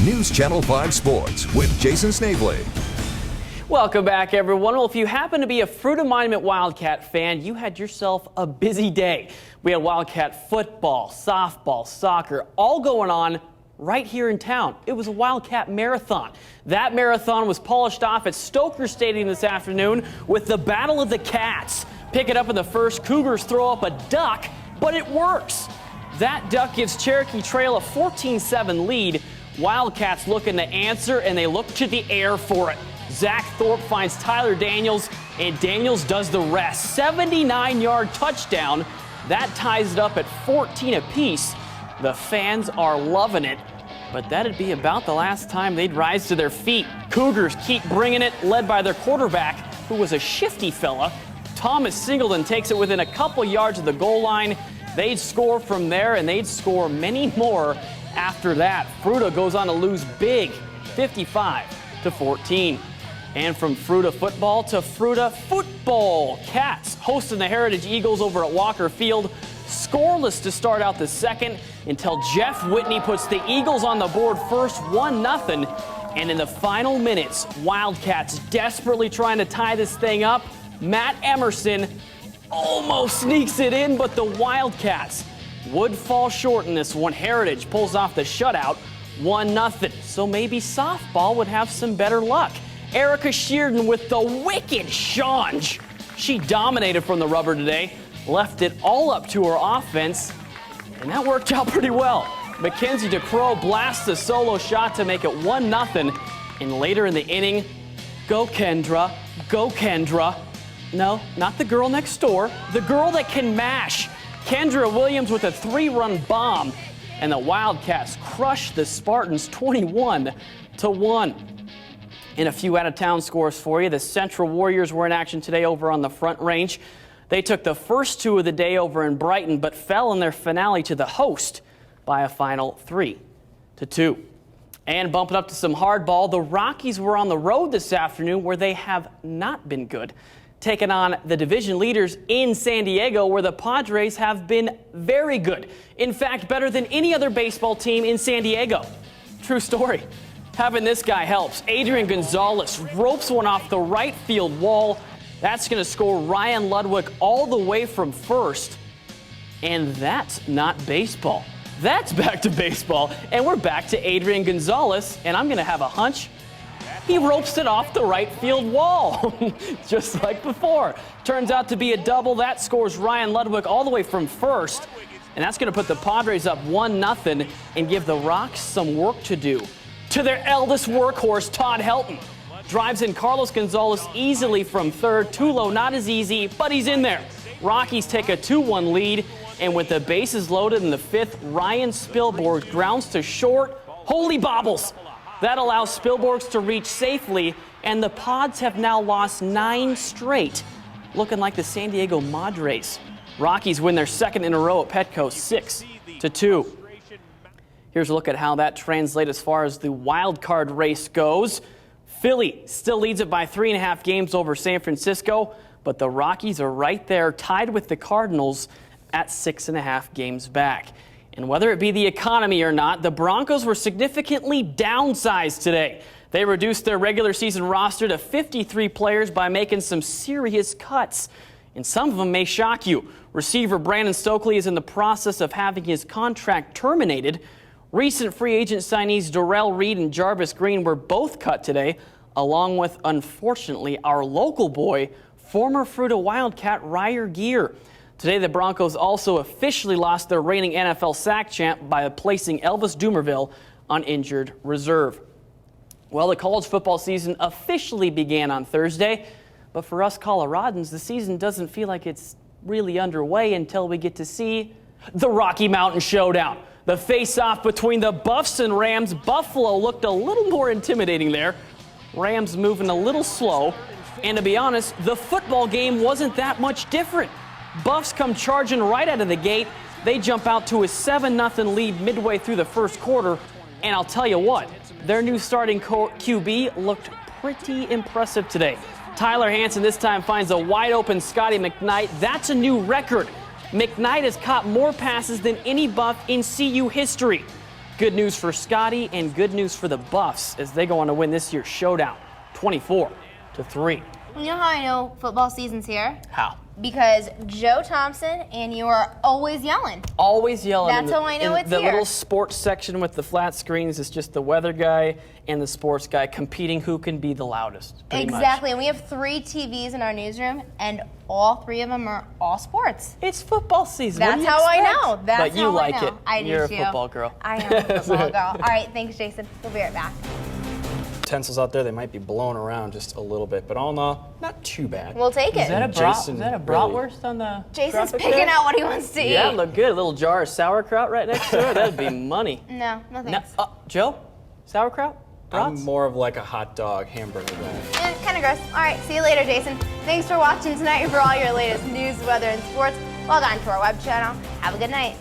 News Channel 5 Sports with Jason Snavely. Welcome back, everyone. Well, if you happen to be a Fruita Monument Wildcat fan, you had yourself a busy day. We had Wildcat football, softball, soccer, all going on right here in town. It was a Wildcat marathon. That marathon was polished off at Stoker Stadium this afternoon with the Battle of the Cats. Pick it up in the first. Cougars throw up a duck, but it works. That duck gives Cherokee Trail a 14-7 lead. Wildcats looking to answer, and they look to the air for it. Zach Thorpe finds Tyler Daniels, and Daniels does the rest. 79-yard touchdown. That ties it up at 14 apiece. The fans are loving it, but that'd be about the last time they'd rise to their feet. Cougars keep bringing it, led by their quarterback, who was a shifty fella. Thomas Singleton takes it within a couple yards of the goal line. They'd score from there, and they'd score many more after that. Fruita goes on to lose big, 55-14. And from Fruita football to Fruita football. Cats hosting the Heritage Eagles over at Walker Field. Scoreless to start out the second until Jeff Whitney puts the Eagles on the board first, 1-0. And in the final minutes, Wildcats desperately trying to tie this thing up. Matt Emerson almost sneaks it in, but the Wildcats would fall short in this one. Heritage pulls off the shutout, 1-0. So maybe softball would have some better luck. Erica Shearden with the wicked shange. She dominated from the rubber today, left it all up to her offense, and that worked out pretty well. Mackenzie DeCrow blasts a solo shot to make it 1-0, and later in the inning, go Kendra, go Kendra. No, not the girl next door, the girl that can mash. Kendra Williams with a 3-run bomb, and the Wildcats crush the Spartans 21-1. And a few out-of-town scores for you. The Central Warriors were in action today over on the Front Range. They took the first two of the day over in Brighton, but fell in their finale to the host by a final 3-2. And bumping up to some hardball, the Rockies were on the road this afternoon where they have not been good, taking on the division leaders in San Diego, where the Padres have been very good. In fact, better than any other baseball team in San Diego. True story. Having this guy helps. Adrian Gonzalez ropes one off the right field wall. That's going to score Ryan Ludwig all the way from first. And that's not baseball. That's back to baseball. And we're back to Adrian Gonzalez. And I'm going to have a hunch. He ropes it off the right field wall, just like before. Turns out to be a double. That scores Ryan Ludwig all the way from first. And that's going to put the Padres up 1-0 and give the Rocks some work to do. To their eldest workhorse, Todd Helton drives in Carlos Gonzalez easily from third. Tulo not as easy, but he's in there. Rockies take a 2-1 lead, and with the bases loaded in the fifth, Ryan Spilborghs grounds to short. Holy bobbles! That allows Spilborghs to reach safely, and the Pods have now lost 9 straight, looking like the San Diego Madres. Rockies win their second in a row at Petco, 6-2. Here's a look at how that translates as far as the wild card race goes. Philly still leads it by 3.5 games over San Francisco, but the Rockies are right there, tied with the Cardinals at 6.5 games back. And whether it be the economy or not, the Broncos were significantly downsized today. They reduced their regular season roster to 53 players by making some serious cuts. And some of them may shock you. Receiver Brandon Stokely is in the process of having his contract terminated. Recent free agent signees Darrell Reed and Jarvis Green were both cut today, along with, unfortunately, our local boy, former Fruita Wildcat Ryer Gear. Today, the Broncos also officially lost their reigning NFL sack champ by placing Elvis Dumerville on injured reserve. Well, the college football season officially began on Thursday, but for us Coloradans, the season doesn't feel like it's really underway until we get to see the Rocky Mountain Showdown. The face-off between the Buffs and Rams. Buffalo looked a little more intimidating there. Rams moving a little slow. And to be honest, the football game wasn't that much different. Buffs come charging right out of the gate. They jump out to a 7-0 lead midway through the first quarter. And I'll tell you what, their new starting QB looked pretty impressive today. Tyler Hansen this time finds a wide-open Scotty McKnight. That's a new record. McKnight has caught more passes than any Buff in CU history. Good news for Scotty and good news for the Buffs as they go on to win this year's showdown, 24-3. You know how I know football season's here? How? Because Joe Thompson and you are always yelling. Always yelling. That's how I know it's the here. little sports section with the flat screens is just the weather guy and the sports guy competing who can be the loudest. Pretty Exactly, much. and we have 3 TVs in our newsroom, and all 3 of them are all sports. It's football season. That's What do you how I expect? know. That's but you how like I know. it. I do You're too. a football girl. I am a football girl. All right, thanks, Jason. We'll be right back. Utensils out there, they might be blown around just a little bit, but all in all, not too bad. We'll take it. Is that a Jason bratwurst on the Jason's graphic picking there? out what he wants to eat. Yeah, look good. A little jar of sauerkraut right next to it. That'd be money. No thanks. Joe? Sauerkraut? Brats? I'm more of like a hot dog hamburger guy. Kind of gross. All right, see you later, Jason. Thanks for watching tonight. For all your latest news, weather, and sports, log on to our web channel. Have a good night.